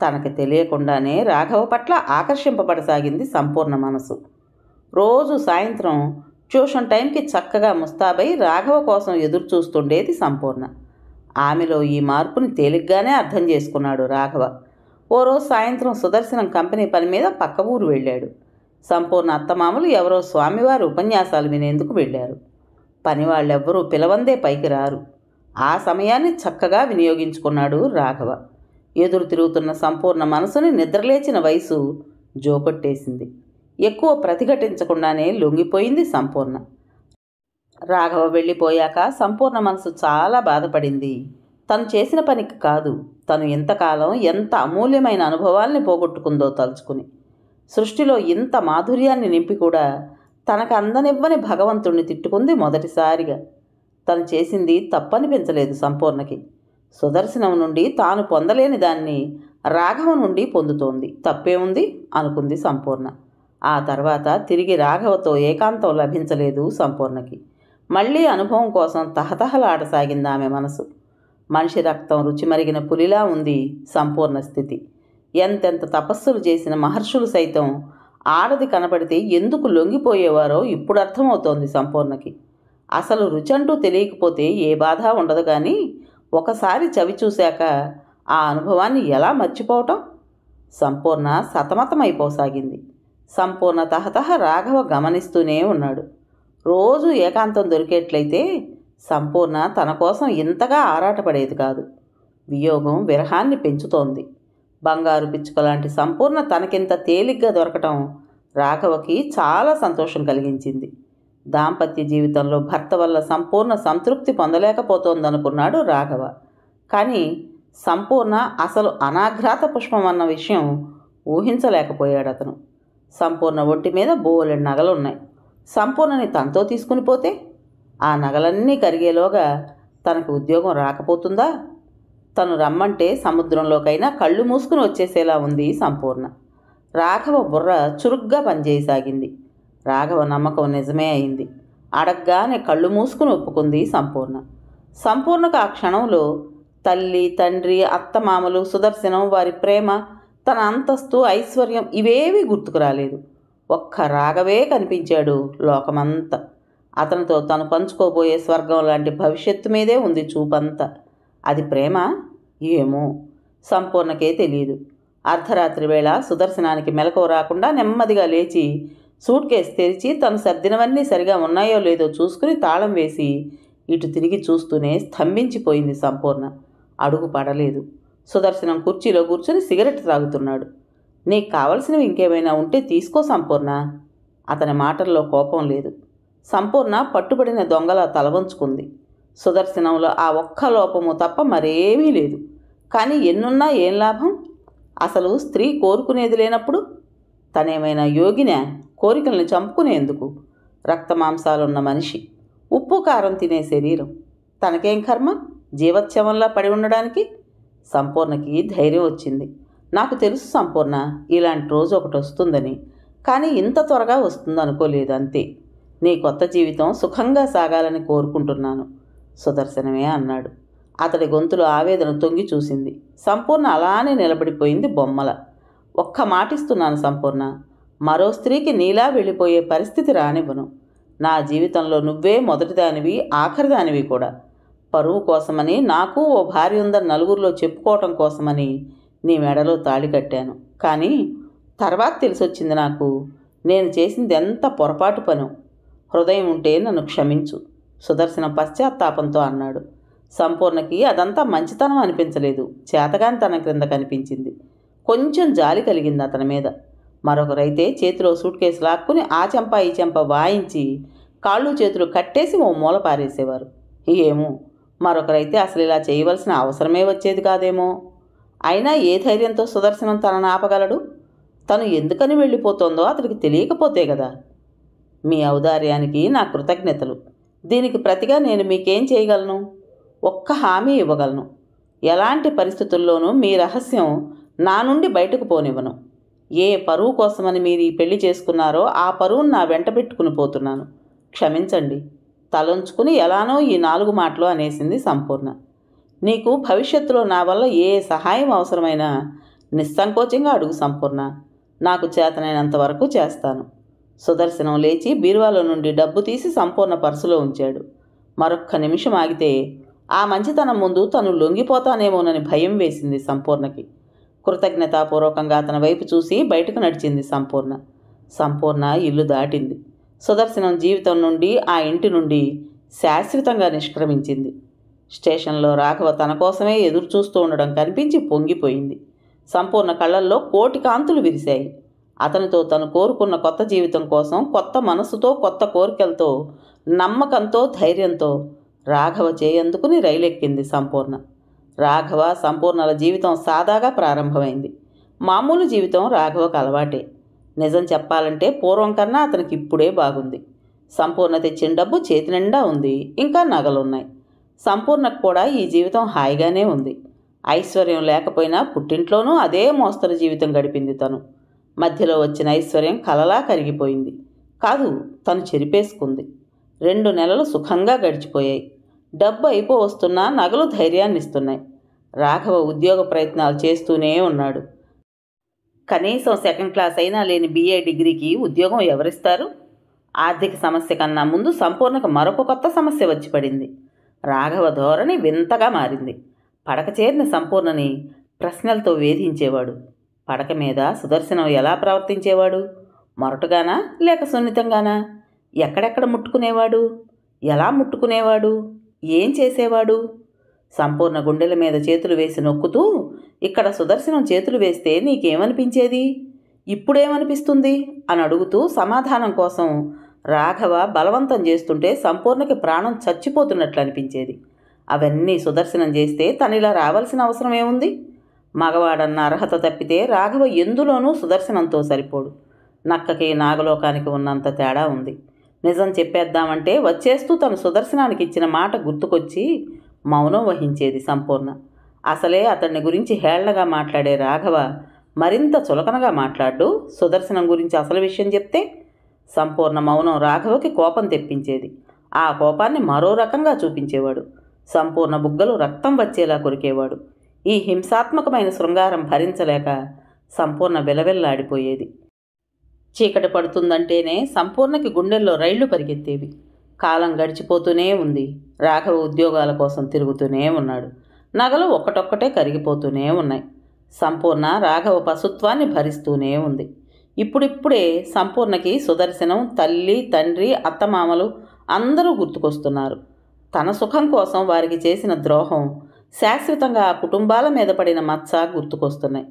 తనకి తెలియకుండానే రాఘవ పట్ల ఆకర్షింపబడసాగింది సంపూర్ణ మనసు. రోజు సాయంత్రం ట్యూషన్ టైంకి చక్కగా ముస్తాబై రాఘవ కోసం ఎదురు చూస్తుండేది సంపూర్ణ. ఆమెలో ఈ మార్పుని తేలిగ్గానే అర్థం చేసుకున్నాడు రాఘవ. ఓ ఓ రోజు సాయంత్రం సుదర్శనం కంపెనీ పని మీద పక్క ఊరు వెళ్ళాడు. సంపూర్ణ అత్తమామలు ఎవరో స్వామివారి ఉపన్యాసాలు వినేందుకు వెళ్ళారు. పని వాళ్ళెవ్వరూ పిలవందే పైకి రారు. ఆ సమయాన్ని చక్కగా వినియోగించుకున్నాడు రాఘవ. ఎదురు తిరుగుతున్న సంపూర్ణ మనసుని నిద్రలేచిన వయసు జోకొట్టేసింది. ఎక్కువ ప్రతిఘటించకుండానే లొంగిపోయింది సంపూర్ణ. రాఘవ వెళ్ళిపోయాక సంపూర్ణ మనసు చాలా బాధపడింది. తను చేసిన పనికి కాదు, తను ఇంతకాలం ఎంత అమూల్యమైన అనుభవాల్ని పోగొట్టుకుందో తలుచుకుని. సృష్టిలో ఇంత మాధుర్యాన్ని నింపి కూడా తనకు అందనివ్వని భగవంతుణ్ణి తిట్టుకుంది మొదటిసారిగా. తను చేసింది తప్పనిపించలేదు సంపూర్ణకి. సుదర్శనం నుండి తాను పొందలేని దాన్ని రాఘవ నుండి పొందుతోంది, తప్పేముంది అనుకుంది సంపూర్ణ. ఆ తర్వాత తిరిగి రాఘవతో ఏకాంతం లభించలేదు సంపూర్ణకి. మళ్ళీ అనుభవం కోసం తహతహలాడసాగింది ఆమె మనసు. మనిషి రక్తం రుచిమరిగిన పులిలా ఉంది సంపూర్ణ స్థితి. ఎంతెంత తపస్సులు చేసిన మహర్షులు సైతం ఆడది కనబడితే ఎందుకు లొంగిపోయేవారో ఇప్పుడు అర్థమవుతోంది సంపూర్ణకి. అసలు రుచంటూ తెలియకపోతే ఏ బాధ ఉండదు, కానీ ఒకసారి చవి చూశాక ఆ అనుభవాన్ని ఎలా మర్చిపోవటం? సంపూర్ణ సతమతమైపోసాగింది. సంపూర్ణ తహతహ రాఘవ గమనిస్తూనే ఉన్నాడు. రోజు ఏకాంతం దొరికేట్లయితే సంపూర్ణ తన కోసం ఇంతగా ఆరాటపడేది కాదు. వియోగం విరహాన్ని పెంచుతోంది. బంగారు పిచ్చుకలాంటి సంపూర్ణ తనకింత తేలిగ్గా దొరకటం రాఘవకి చాలా సంతోషం కలిగించింది. దాంపత్య జీవితంలో భర్త వల్ల సంపూర్ణ సంతృప్తి పొందలేకపోతోందనుకున్నాడు రాఘవ. కానీ సంపూర్ణ అసలు అనాఘ్రాత పుష్పం అన్న విషయం ఊహించలేకపోయాడు అతను. సంపూర్ణ ఒంటి మీద బోలెడు నగలున్నాయి. సంపూర్ణని తనతో తీసుకుని పోతే ఆ నగలన్నీ కరిగేలోగా తనకు ఉద్యోగం రాకపోతుందా? తను రమ్మంటే సముద్రంలోకైనా కళ్ళు మూసుకుని వచ్చేసేలా ఉంది సంపూర్ణ. రాఘవ బుర్ర చురుగ్గా పనిచేయసాగింది. రాఘవ నమ్మకం నిజమే అయింది. అడగ్గానే కళ్ళు మూసుకుని ఒప్పుకుంది సంపూర్ణ. సంపూర్ణకు ఆ క్షణంలో తల్లి, తండ్రి, అత్తమామలు, సుదర్శనం, వారి ప్రేమ, తన అంతస్తు, ఐశ్వర్యం ఇవేవీ గుర్తుకు రాలేదు. ఒక్క రాఘవే కనిపించాడు లోకమంతా. అతనితో తను పంచుకోబోయే స్వర్గం లాంటి భవిష్యత్తు మీదే ఉంది చూపంతా. అది ప్రేమ? ఏమో, సంపూర్ణకే తెలియదు. అర్ధరాత్రి వేళ సుదర్శనానికి మెలకువ రాకుండా నెమ్మదిగా లేచి సూట్ కేసు తెరిచి తను సర్దినవన్నీ సరిగా ఉన్నాయో లేదో చూసుకుని తాళం వేసి ఇటు తిరిగి చూస్తూనే స్తంభించిపోయింది సంపూర్ణ. అడుగు పడలేదు. సుదర్శనం కుర్చీలో కూర్చుని సిగరెట్ త్రాగుతున్నాడు. నీకు కావలసినవి ఇంకేమైనా ఉంటే తీసుకో సంపూర్ణ. అతని మాటల్లో కోపం లేదు. సంపూర్ణ పట్టుబడిన దొంగలా తలవంచుకుంది. సుదర్శనంలో ఆ ఒక్క లోపము తప్ప మరేమీ లేదు. కానీ ఎన్నున్నా ఏం లాభం? అసలు స్త్రీ కోరుకునేది లేనప్పుడు తనేమైనా యోగినా కోరికల్ని చంపుకునేందుకు? రక్తమాంసాలున్న మనిషి, ఉప్పు కారం తినే శరీరం, తనకేం కర్మ జీవత్యవంలా పడి ఉండడానికి? సంపూర్ణకి ధైర్యం వచ్చింది. నాకు తెలుసు సంపూర్ణ, ఇలాంటి రోజు ఒకటి వస్తుందని, కానీ ఇంత త్వరగా వస్తుందనుకోలేదు, అంతే. నీ కొత్త జీవితం సుఖంగా సాగాలని కోరుకుంటున్నాను సుదర్శనమే అన్నాడు. అతడి గొంతులో ఆవేదన తొంగి చూసింది. సంపూర్ణ అలానే నిలబడిపోయింది బొమ్మల. ఒక్క మాటిస్తున్నాను సంపూర్ణ, మరో స్త్రీకి నీలా వెళ్ళిపోయే పరిస్థితి రానివ్వను. నా జీవితంలో నువ్వే మొదటిదానివి, ఆఖరిదానివి కూడా. పరువు కోసమని, నాకు ఓ భార్య ఉందని నలుగురిలో చెప్పుకోవటం కోసమని నీ మెడలో తాళి కట్టాను. కానీ తర్వాత తెలిసొచ్చింది నాకు నేను చేసింది ఎంత పొరపాటు పను. హృదయం ఉంటే నన్ను క్షమించు సుదర్శనం పశ్చాత్తాపంతో అన్నాడు. సంపూర్ణకి అదంతా మంచితనం అనిపించలేదు, చేతగానితనం క్రింద కనిపించింది. కొంచెం జాలి కలిగింది అతని మీద. మరొకరైతే చేతిలో సూట్ కేసు లాక్కుని ఆ చెంప ఈ చెంప వాయించి కాళ్ళు చేతులు కట్టేసి ఓ మూల పారేసేవారు. ఏమో, మరొకరైతే అసలు ఇలా చేయవలసిన అవసరమే వచ్చేది కాదేమో. అయినా ఏ ధైర్యంతో సుదర్శనం తనను ఆపగలడు? తను ఎందుకని వెళ్ళిపోతోందో అతడికి తెలియకపోతే కదా. మీ ఔదార్యానికి నా కృతజ్ఞతలు. దీనికి ప్రతిగా నేను మీకేం చేయగలను? ఒక్క హామీ ఇవ్వగలను. ఎలాంటి పరిస్థితుల్లోనూ మీ రహస్యం నా నుండి బయటకు పోనివ్వను. ఏ పరువు కోసమని మీరు ఈ పెళ్లి చేసుకున్నారో ఆ పరువును నా వెంట పెట్టుకుని పోతున్నాను. క్షమించండి. తలొంచుకుని ఎలానో ఈ 4 మాటలు అనేసింది సంపూర్ణ. నీకు భవిష్యత్తులో నా వల్ల ఏ సహాయం అవసరమైనా నిస్సంకోచంగా అడుగు సంపూర్ణ. నాకు చేతనైనంత వరకు చేస్తాను. సుదర్శనం లేచి బీరువాలో నుండి డబ్బు తీసి సంపూర్ణ పర్సులో ఉంచాడు. మరొక్క నిమిషం ఆగితే ఆ మంచితనం ముందు తను లొంగిపోతానేమోనని భయం వేసింది సంపూర్ణకి. కృతజ్ఞతాపూర్వకంగా అతని వైపు చూసి బయటకు నడిచింది సంపూర్ణ. సంపూర్ణ ఇల్లు దాటింది. సుదర్శనం జీవితం నుండి, ఆ ఇంటి నుండి శాశ్వతంగా నిష్క్రమించింది. స్టేషన్లో రాఘవ తన కోసమే ఎదురు చూస్తూ ఉండడం కనిపించి పొంగిపోయింది. సంపూర్ణ కళ్ళల్లో కోటి కాంతులు విరిశాయి. అతనితో తను కోరుకున్న కొత్త జీవితం కోసం కొత్త మనసుతో, కొత్త కోరికలతో, నమ్మకంతో, ధైర్యంతో రాఘవ చేయందుకుని రైలెక్కింది సంపూర్ణ. రాఘవ సంపూర్ణల జీవితం సాదాగా ప్రారంభమైంది. మామూలు జీవితం రాఘవకు అలవాటే. నిజం చెప్పాలంటే పూర్వం కన్నా అతనికి ఇప్పుడే బాగుంది. సంపూర్ణ తెచ్చిన డబ్బు చేతి నిండా ఉంది. ఇంకా నగలున్నాయి. సంపూర్ణకు కూడా ఈ జీవితం హాయిగానే ఉంది. ఐశ్వర్యం లేకపోయినా పుట్టింట్లోనూ అదే మోస్తరు జీవితం గడిపింది తను. మధ్యలో వచ్చిన ఐశ్వర్యం కలలా కరిగిపోయింది. కాదు, తను చెరిపేసుకుంది. 2 నెలలు సుఖంగా గడిచిపోయాయి. డబ్బు అయిపోవస్తున్నా నగలు ధైర్యాన్ని ఇస్తున్నాయి. రాఘవ ఉద్యోగ ప్రయత్నాలు చేస్తూనే ఉన్నాడు. కనీసం 2nd క్లాస్ అయినా లేని BA డిగ్రీకి ఉద్యోగం ఎవరిస్తారు? ఆర్థిక సమస్య కన్నా ముందు సంపూర్ణకు మరొక కొత్త సమస్య వచ్చి పడింది. రాఘవ ధోరణి వింతగా మారింది. పడక చేరిన సంపూర్ణని ప్రశ్నలతో వేధించేవాడు. పడక మీద సుదర్శనం ఎలా ప్రవర్తించేవాడు? మొరటుగానా లేక సున్నితంగానా? ఎక్కడెక్కడ ముట్టుకునేవాడు? ఎలా ముట్టుకునేవాడు? ఏం చేసేవాడు? సంపూర్ణ గుండెల మీద చేతులు వేసి నొక్కుతూ, ఇక్కడ సుదర్శనం చేతులు వేస్తే నీకేమనిపించేది, ఇప్పుడేమనిపిస్తుంది అని అడుగుతూ సమాధానం కోసం రాఘవ బలవంతం చేస్తుంటే సంపూర్ణకి ప్రాణం చచ్చిపోతున్నట్లు అనిపించేది. అవన్నీ సుదర్శనం చేస్తే తనిలా రావాల్సిన అవసరం ఏముంది? మగవాడన్న అర్హత తప్పితే రాఘవ ఎందులోనూ సుదర్శనంతో సరిపోడు. నక్కకి నాగలోకానికి ఉన్నంత తేడా ఉంది. నిజం చెప్పేద్దామంటే వచ్చేస్తూ తను సుదర్శనానికి ఇచ్చిన మాట గుర్తుకొచ్చి మౌనం వహించేది సంపూర్ణ. అసలే అతన్ని గురించి హేళనగా మాట్లాడే రాఘవ మరింత చులకనగా మాట్లాడు. సుదర్శనం గురించి అసలు విషయం చెప్తే సంపూర్ణ మౌనం రాఘవకి కోపం తెప్పించేది. ఆ కోపాన్ని మరో రకంగా చూపించేవాడు. సంపూర్ణ బుగ్గలు రక్తం వచ్చేలా కొరికేవాడు. ఈ హింసాత్మకమైన శృంగారం భరించలేక సంపూర్ణ విలవిల్లాడిపోయేది. చీకటి పడుతుందంటేనే సంపూర్ణకి గుండెల్లో రైళ్లు పరిగెత్తేవి. కాలం గడిచిపోతూనే ఉంది. రాఘవ ఉద్యోగాల కోసం తిరుగుతూనే ఉన్నాడు. నగలు ఒక్కటొక్కటే కరిగిపోతూనే ఉన్నాయి. సంపూర్ణ రాఘవ పశుత్వాన్ని భరిస్తూనే ఉంది. ఇప్పుడిప్పుడే సంపూర్ణకి సుదర్శనం, తల్లి, తండ్రి, అత్తమామలు అందరూ గుర్తుకొస్తున్నారు. తన సుఖం కోసం వారికి చేసిన ద్రోహం, శాశ్వతంగా ఆ కుటుంబాల మీద పడిన మచ్చ గుర్తుకొస్తున్నాయి.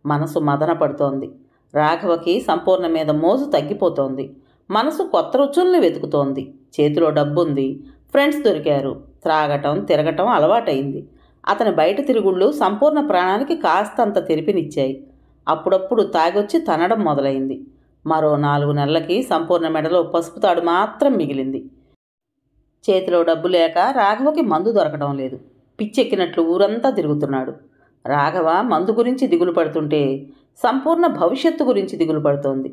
మనసు మదన పడుతోంది. రాఘవకి సంపూర్ణ మీద మోజు తగ్గిపోతోంది. మనసు కొత్త రుచుల్ని వెతుకుతోంది. చేతిలో డబ్బుంది. ఫ్రెండ్స్ దొరికారు. త్రాగటం, తిరగటం అలవాటైంది. అతని బయట తిరుగుళ్ళు సంపూర్ణ ప్రాణానికి కాస్తంత తెరిపినిచ్చాయి. అప్పుడప్పుడు తాగొచ్చి తనడం మొదలైంది. మరో 4 నెలలకి సంపూర్ణ మెడలో పసుపు తాడు మాత్రం మిగిలింది. చేతిలో డబ్బు లేక రాఘవకి మందు దొరకడం లేదు. పిచ్చెక్కినట్లు ఊరంతా తిరుగుతున్నాడు. రాఘవ మందు గురించి దిగులు పడుతుంటే సంపూర్ణ భవిష్యత్తు గురించి దిగులు పడుతోంది.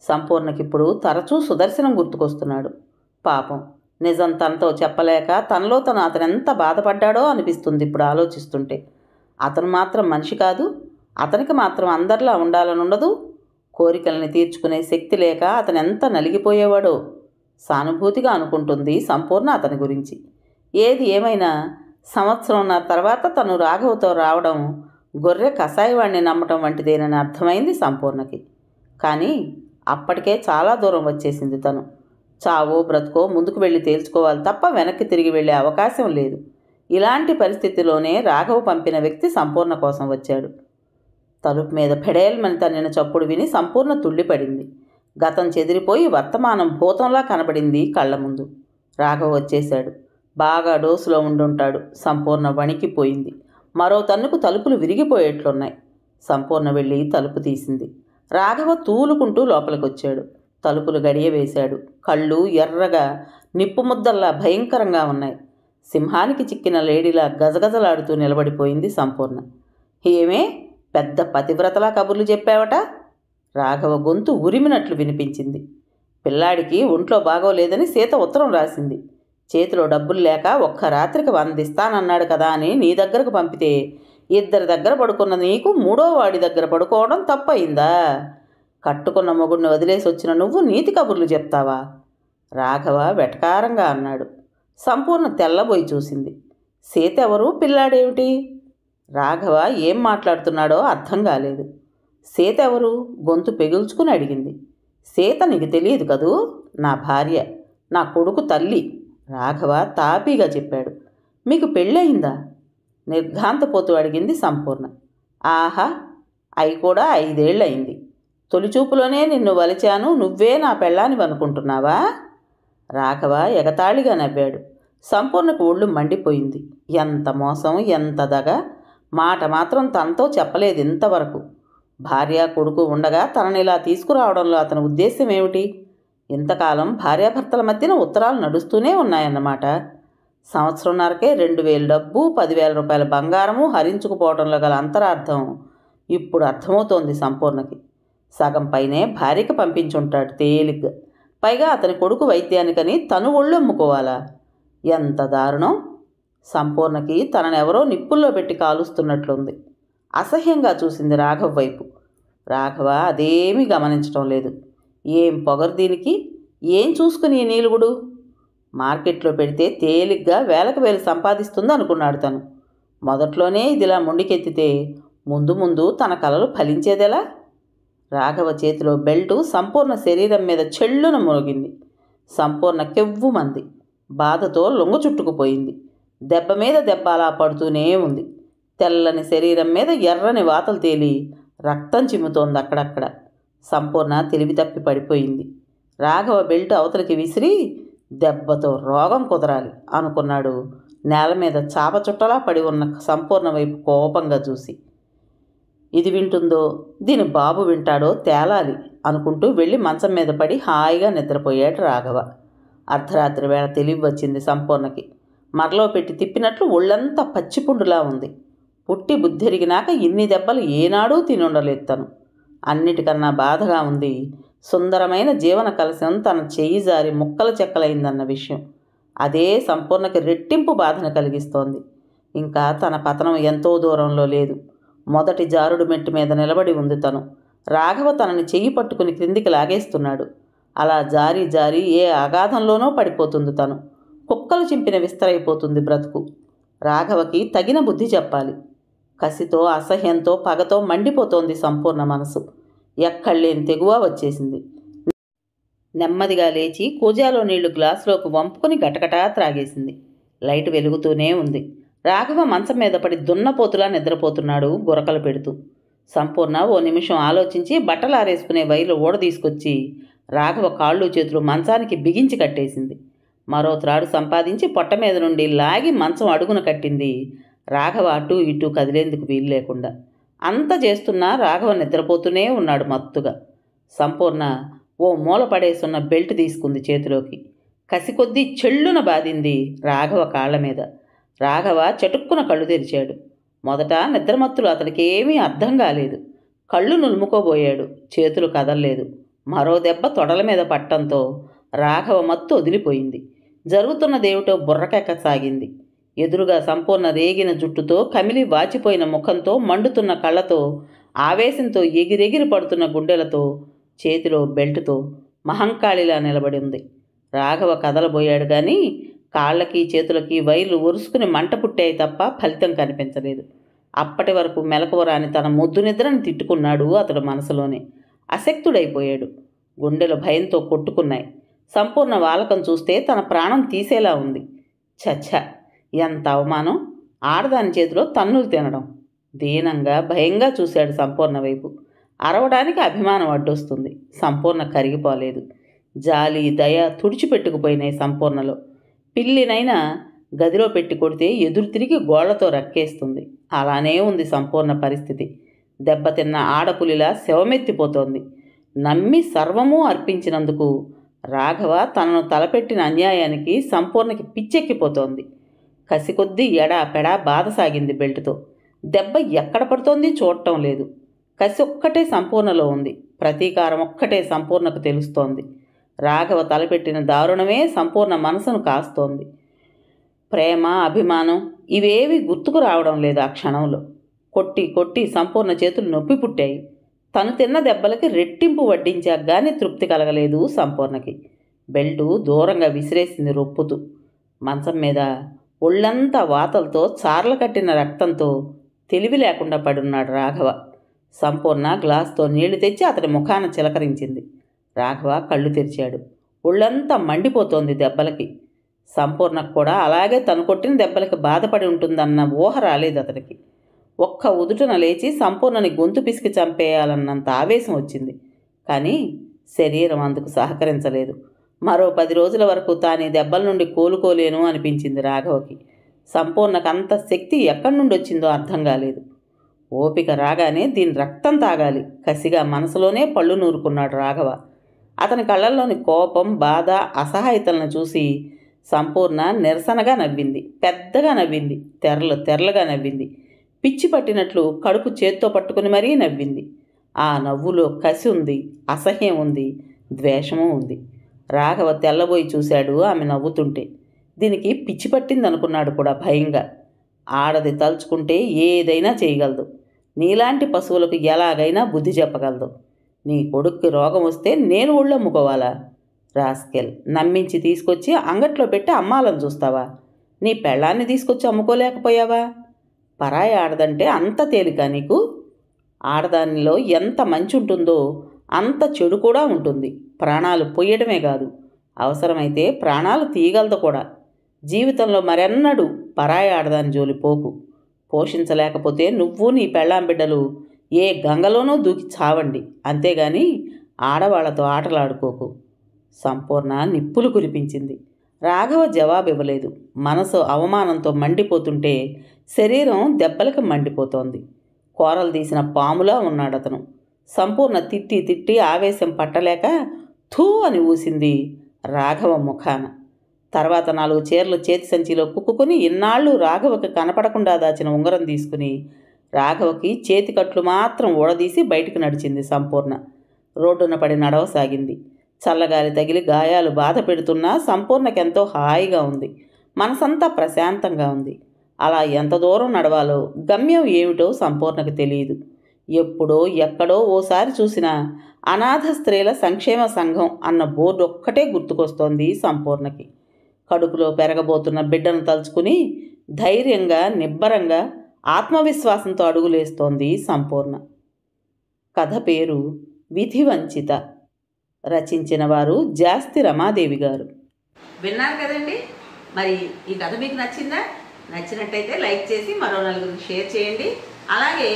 సంపూర్ణకిప్పుడు తరచూ సుదర్శనం గుర్తుకొస్తున్నాడు. పాపం, నిజం తనతో చెప్పలేక తనలో తను అతనెంత బాధపడ్డాడో అనిపిస్తుంది ఇప్పుడు ఆలోచిస్తుంటే. అతను మాత్రం మనిషి కాదు? అతనికి మాత్రం అందరిలా ఉండాలని ఉండదు? కోరికల్ని తీర్చుకునే శక్తి లేక అతనెంత నలిగిపోయేవాడో సానుభూతిగా అనుకుంటుంది సంపూర్ణ అతని గురించి. ఏది ఏమైనా 1.5 సంవత్సరం తర్వాత తను రాఘవతో రావడం గొర్రె కసాయివాణ్ణి నమ్మటం వంటిదేనని అర్థమైంది సంపూర్ణకి. కానీ అప్పటికే చాలా దూరం వచ్చేసింది తను. చావో బ్రతుకో ముందుకు వెళ్ళి తేల్చుకోవాలి తప్ప వెనక్కి తిరిగి వెళ్ళే అవకాశం లేదు. ఇలాంటి పరిస్థితిలోనే రాఘవ పంపిన వ్యక్తి సంపూర్ణ కోసం వచ్చాడు. తలుపు మీద ఫెడేల్మని తన్నిన చప్పుడు విని సంపూర్ణ తుళ్ళిపడింది. గతం చెదిరిపోయి వర్తమానం భూతంలా కనబడింది కళ్ళ ముందు. రాఘవ వచ్చేశాడు. బాగా డోసులో ఉండుంటాడు. సంపూర్ణ వణికిపోయింది. మరో తన్నుకు తలుపులు విరిగిపోయేట్లున్నాయి. సంపూర్ణ వెళ్ళి తలుపు తీసింది. రాఘవ తూలుకుంటూ లోపలికొచ్చాడు. తలుపులు గడియ వేశాడు. కళ్ళు ఎర్రగా నిప్పుముద్దల్లా భయంకరంగా ఉన్నాయి. సింహానికి చిక్కిన లేడీలా గజగజలాడుతూ నిలబడిపోయింది సంపూర్ణ. ఏమే, పెద్ద పతివ్రతలా కబుర్లు చెప్పావట? రాఘవ గొంతు ఉరిమినట్లు వినిపించింది. పిల్లాడికి ఒంట్లో బాగోలేదని సీత ఉత్తరం రాసింది. చేతిలో డబ్బులు లేక ఒక్క రాత్రికి 100 ఇస్తానన్నాడు కదా అని నీ దగ్గరకు పంపితే 2 దగ్గర పడుకున్న నీకు 3వ వాడి దగ్గర పడుకోవడం తప్పయిందా? కట్టుకున్న మొగుడిని వదిలేసి వచ్చిన నువ్వు నీతి కబుర్లు చెప్తావా? రాఘవ వెటకారంగా అన్నాడు. సంపూర్ణ తెల్లబోయి చూసింది. సీత ఎవరు, పిల్లాడేమిటి? రాఘవ ఏం మాట్లాడుతున్నాడో అర్థం కాలేదు. సీత ఎవరు? గొంతు పెగుల్చుకుని అడిగింది. సీత నీకు తెలియదు కదూ, నా భార్య, నా కొడుకు తల్లి, రాఘవ తాపీగా చెప్పాడు. మీకు పెళ్ళయిందా? నిర్ఘాంతపోతూ అడిగింది సంపూర్ణ. ఆహా, అయి కూడా 5 ఏళ్ళయింది. తొలిచూపులోనే నిన్ను వలిచాను, నువ్వే నా పెళ్ళానివనుకుంటున్నావా? రాఘవ ఎగతాళిగా నవ్వాడు. సంపూర్ణకు ఒళ్ళు మండిపోయింది. ఎంత మోసం, ఎంత దగ! మాట మాత్రం తనతో చెప్పలేదు ఇంతవరకు. భార్య కొడుకు ఉండగా తననిలా తీసుకురావడంలో అతని ఉద్దేశం ఏమిటి? ఇంతకాలం భార్యాభర్తల మధ్యన ఉత్తరాలు నడుస్తూనే ఉన్నాయన్నమాట. సంవత్సరంన్నరకే 2,000 డబ్బు, 10,000 రూపాయల బంగారము హరించుకుపోవడంలో గల అంతరార్థం ఇప్పుడు అర్థమవుతోంది సంపూర్ణకి. సగం పైనే భార్యకి పంపించుంటాడు తేలిగ్గా. పైగా అతని కొడుకు వైద్యానికని తను ఒళ్ళు అమ్ముకోవాలా? ఎంత దారుణం! సంపూర్ణకి తననెవరో నిప్పుల్లో పెట్టి కాలుస్తున్నట్లుంది. అసహ్యంగా చూసింది రాఘవ్ వైపు. రాఘవ అదేమీ గమనించటం లేదు. ఏం పొగరు దీనికి! ఏం చూసుకుని ఈ నీలుగుడు? మార్కెట్లో పెడితే తేలిగ్గా వేలకు వేలు సంపాదిస్తుంది అనుకున్నాడు తను. మొదట్లోనే ఇదిలా ముండికెత్తితే ముందు ముందు తన కలలు ఫలించేదెలా? రాఘవ చేతిలో బెల్టు సంపూర్ణ శరీరం మీద చెళ్ళున మురిగింది. సంపూర్ణ కెవ్వుమంది. బాధతో లొంగ చుట్టుకుపోయింది. దెబ్బ మీద దెబ్బ అలా పడుతూనే ఉంది. తెల్లని శరీరం మీద ఎర్రని వాతలు తేలి రక్తం చిమ్ముతోంది అక్కడక్కడ. సంపూర్ణ తెలివి తప్పి పడిపోయింది. రాఘవ బెల్ట్ అవతలికి విసిరి దెబ్బతో రోగం కుదరాలి అనుకున్నాడు, నేల మీద చాప చుట్టలా పడి ఉన్న సంపూర్ణ వైపు కోపంగా చూసి. ఇది వింటుందో, దీని బాబు వింటాడో తేలాలి అనుకుంటూ వెళ్ళి మంచం మీద పడి హాయిగా నిద్రపోయాడు రాఘవ. అర్ధరాత్రి వేళ తెలివి వచ్చింది సంపూర్ణకి. మరలో పెట్టి తిప్పినట్లు ఒళ్ళంతా పచ్చిపుండులా ఉంది. పుట్టి బుద్ధిరిగినాక ఇన్ని దెబ్బలు ఏనాడూ తినుండలేదు తను. అన్నిటికన్నా బాధగా ఉంది సుందరమైన జీవన కలశం తన చెయ్యి జారి ముక్కలు చెక్కలైందన్న విషయం. అదే సంపూర్ణకి రెట్టింపు బాధను కలిగిస్తోంది. ఇంకా తన పతనం ఎంతో దూరంలో లేదు. మొదటి జారుడు మెట్టు మీద నిలబడి ఉంది తను. రాఘవ తనని చెయ్యి పట్టుకుని క్రిందికి లాగేస్తున్నాడు. అలా జారి జారి ఏ అగాధంలోనో పడిపోతుంది తను. కుక్కలు చింపిన విస్తరైపోతుంది బ్రతుకు. రాఘవకి తగిన బుద్ధి చెప్పాలి. కసితో, అసహ్యంతో, పగతో మండిపోతోంది సంపూర్ణ మనసు. ఎక్కడలేని తెగువ వచ్చేసింది. నెమ్మదిగా లేచి కూజాలో నీళ్లు గ్లాసులోకి వంపుకొని గటగటా త్రాగేసింది. లైట్ వెలుగుతూనే ఉంది. రాఘవ మంచం మీద పడి దున్నపోతులా నిద్రపోతున్నాడు గురకలు పెడుతూ. సంపూర్ణ ఓ నిమిషం ఆలోచించి బట్టలు ఆరేసుకునే వైర్లు ఊడ తీసుకొచ్చి రాఘవ కాళ్ళు చేతులు మంచానికి బిగించి కట్టేసింది. మరో త్రాడు సంపాదించి పొట్ట మీద నుండి లాగి మంచం అడుగున కట్టింది. రాఘవ అటూ ఇటూ కదిలేందుకు వీలు లేకుండా. అంత చేస్తున్నా రాఘవ నిద్రపోతూనే ఉన్నాడు మత్తుగా. సంపూర్ణ ఓ మూల పడేసున్న బెల్ట్ తీసుకుంది చేతిలోకి. కసికొద్దీ చెళ్ళున బాదింది రాఘవ కాళ్ల మీద. రాఘవ చటుక్కున కళ్ళు తెరిచాడు. మొదట నిద్రమత్తులు అతనికి ఏమీ అర్థం కాలేదు. కళ్ళు నులుముకోబోయాడు. చేతులు కదల్లేదు. మరో దెబ్బ తొడల మీద పట్టంతో రాఘవ మత్తు వదిలిపోయింది. జరుగుతున్నదేమిటో బుర్రకెక్కసాగింది. ఎదురుగా సంపూర్ణ రేగిన జుట్టుతో, కమిలి వాచిపోయిన ముఖంతో, మండుతున్న కళ్ళతో, ఆవేశంతో ఎగిరెగిరి పడుతున్న గుండెలతో, చేతిలో బెల్టుతో మహంకాళిలా నిలబడి ఉంది. రాఘవ కదలబోయాడు కానీ కాళ్ళకి చేతులకి వైర్లు ఒరుసుకుని మంట పుట్టాయి తప్ప ఫలితం కనిపించలేదు. అప్పటి వరకు మెలకువరాని తన ముద్దు నిద్రని తిట్టుకున్నాడు అతడు మనసులోనే. అశక్తుడైపోయాడు. గుండెలు భయంతో కొట్టుకున్నాయి. సంపూర్ణ వాలకం చూస్తే తన ప్రాణం తీసేలా ఉంది. చచ్చ, ఎంత అవమానం! ఆడదాని చేతిలో తన్నులు తినడం. దీనంగా భయంగా చూశాడు సంపూర్ణ వైపు. అరవడానికి అభిమానం అడ్డొస్తుంది. సంపూర్ణ కరిగిపోలేదు. జాలి, దయ తుడిచిపెట్టుకుపోయినాయి సంపూర్ణలో. పిల్లినైనా గదిలో పెట్టి కొడితే ఎదురు తిరిగి గోళ్లతో రక్కేస్తుంది. అలానే ఉంది సంపూర్ణ పరిస్థితి. దెబ్బతిన్న ఆడపులిలా శవమెత్తిపోతోంది. నమ్మి సర్వమూ అర్పించినందుకు రాఘవ తనను తలపెట్టిన అన్యాయానికి సంపూర్ణకి పిచ్చెక్కిపోతోంది. కసికొద్దీ ఎడాపెడా బాధ సాగింది బెల్టుతో. దెబ్బ ఎక్కడ పడుతోంది చూడటం లేదు. కసి ఒక్కటే సంపూర్ణలో ఉంది. ప్రతీకారం ఒక్కటే సంపూర్ణకు తెలుస్తోంది. రాఘవ తలపెట్టిన దారుణమే సంపూర్ణ మనసును కాస్తోంది. ప్రేమ, అభిమానం ఇవేవి గుర్తుకు రావడం లేదు ఆ క్షణంలో. కొట్టి కొట్టి సంపూర్ణ చేతులు నొప్పి పుట్టాయి. తను తిన్న దెబ్బలకి రెట్టింపు వడ్డించాక కానీ తృప్తి కలగలేదు సంపూర్ణకి. బెల్టు దూరంగా విసిరేసింది రొప్పుతూ. మంచం మీద ఒళ్ళంతా వాతలతో చార్ల కట్టిన రక్తంతో తెలివి లేకుండా పడున్నాడు రాఘవ. సంపూర్ణ గ్లాస్తో నీళ్లు తెచ్చి అతడి ముఖాన చిలకరించింది. రాఘవ కళ్ళు తెరిచాడు. ఒళ్ళంతా మండిపోతోంది దెబ్బలకి. సంపూర్ణకు కూడా అలాగే తను కొట్టిన దెబ్బలకి బాధపడి ఉంటుందన్న ఊహ రాలేదు అతడికి. ఒక్క ఉదుటన లేచి సంపూర్ణని గొంతు పిసికి చంపేయాలన్నంత ఆవేశం వచ్చింది. కానీ శరీరం అందుకు సహకరించలేదు. మరో 10 రోజుల వరకు తాను ఈ దెబ్బల నుండి కోలుకోలేను అనిపించింది రాఘవకి. సంపూర్ణకు అంత శక్తి ఎక్కడి నుండి వచ్చిందో అర్థం కాలేదు. ఓపిక రాగానే దీని రక్తం తాగాలి కసిగా మనసులోనే పళ్ళు నూరుకున్నాడు రాఘవ. అతని కళ్ళల్లోని కోపం, బాధ, అసహాయతలను చూసి సంపూర్ణ నిరసనగా నవ్వింది. పెద్దగా నవ్వింది. తెరలుగా నవ్వింది. పిచ్చి పట్టినట్లు కడుపు చేత్తో పట్టుకుని మరీ నవ్వింది. ఆ నవ్వులో కసి ఉంది, అసహ్యం ఉంది, ద్వేషము ఉంది. రాఘవ తెల్లబోయి చూశాడు ఆమె నవ్వుతుంటే. దీనికి పిచ్చి పట్టిందనుకున్నాడు కూడా భయంగా. ఆడది తలుచుకుంటే ఏదైనా చేయగలదు. నీలాంటి పశువులకు ఎలాగైనా బుద్ధి చెప్పగలదు. నీ కొడుక్కి రోగం వస్తే నేను ఒళ్ళు అమ్ముకోవాలా? రాస్కెల్, నమ్మించి తీసుకొచ్చి అంగట్లో పెట్టి అమ్మాలని చూస్తావా? నీ పెళ్ళాన్ని తీసుకొచ్చి అమ్ముకోలేకపోయావా? పరాయి ఆడదంటే అంత తేలిక నీకు? ఆడదానిలో ఎంత మంచి ఉంటుందో అంత చెడు కూడా ఉంటుంది. ప్రాణాలు పొయ్యడమే కాదు, అవసరమైతే ప్రాణాలు తీయగలదు కూడా. జీవితంలో మరెన్నడూ పరాయి ఆడదాని జోలి పోకు. పోషించలేకపోతే నువ్వు నీ పెళ్ళాం బిడ్డలు ఏ గంగలోనూ దూకి చావండి, అంతేగాని ఆడవాళ్లతో ఆటలాడుకోకు. సంపూర్ణ నిప్పులు కురిపించింది. రాఘవ జవాబు ఇవ్వలేదు. మనసు అవమానంతో మండిపోతుంటే శరీరం దెబ్బలకు మండిపోతోంది. కూరలు తీసిన పాములా ఉన్నాడతను. సంపూర్ణ తిట్టి ఆవేశం పట్టలేక థూ అని ఊసింది రాఘవ ముఖాన. తర్వాత 4 చీరలు చేతి సంచిలో కుక్కుని ఇన్నాళ్ళు రాఘవకి కనపడకుండా దాచిన ఉంగరం తీసుకుని రాఘవకి చేతికట్లు మాత్రం ఊడదీసి బయటకు నడిచింది సంపూర్ణ. రోడ్డున పడి నడవసాగింది. చల్లగాలి తగిలి గాయాలు బాధ పెడుతున్నా సంపూర్ణకెంతో హాయిగా ఉంది. మనసంతా ప్రశాంతంగా ఉంది. అలా ఎంత దూరం నడవాలో, గమ్యం ఏమిటో సంపూర్ణకు తెలియదు. ఎప్పుడో ఎక్కడో ఓసారి చూసిన అనాథ స్త్రీల సంక్షేమ సంఘం అన్న బోర్డు ఒక్కటే గుర్తుకొస్తోంది సంపూర్ణకి. కడుపులో పెరగబోతున్న బిడ్డను తలుచుకుని ధైర్యంగా, నిబ్బరంగా, ఆత్మవిశ్వాసంతో అడుగులేస్తోంది సంపూర్ణ. కథ పేరు విధివంచిత. రచించిన వారు జాస్తి రమాదేవి గారు. విన్నారు కదండి. మరి ఈ కథ మీకు నచ్చిందా? నచ్చినట్టయితే లైక్ చేసి మరో నలుగురికి షేర్ చేయండి. అలాగే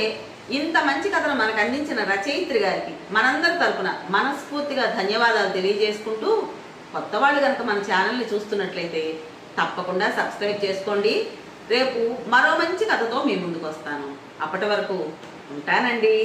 ఇంత మంచి కథను మనకు అందించిన రచయిత్రి గారికి మనందరి తరపున మనస్ఫూర్తిగా ధన్యవాదాలు తెలియజేసుకుంటూ, కొత్త వాళ్ళు కనుక మన ఛానల్ని చూస్తున్నట్లయితే తప్పకుండా సబ్స్క్రైబ్ చేసుకోండి. రేపు మరో మంచి కథతో మీ ముందుకు వస్తాను. అప్పటి వరకు ఉంటానండి.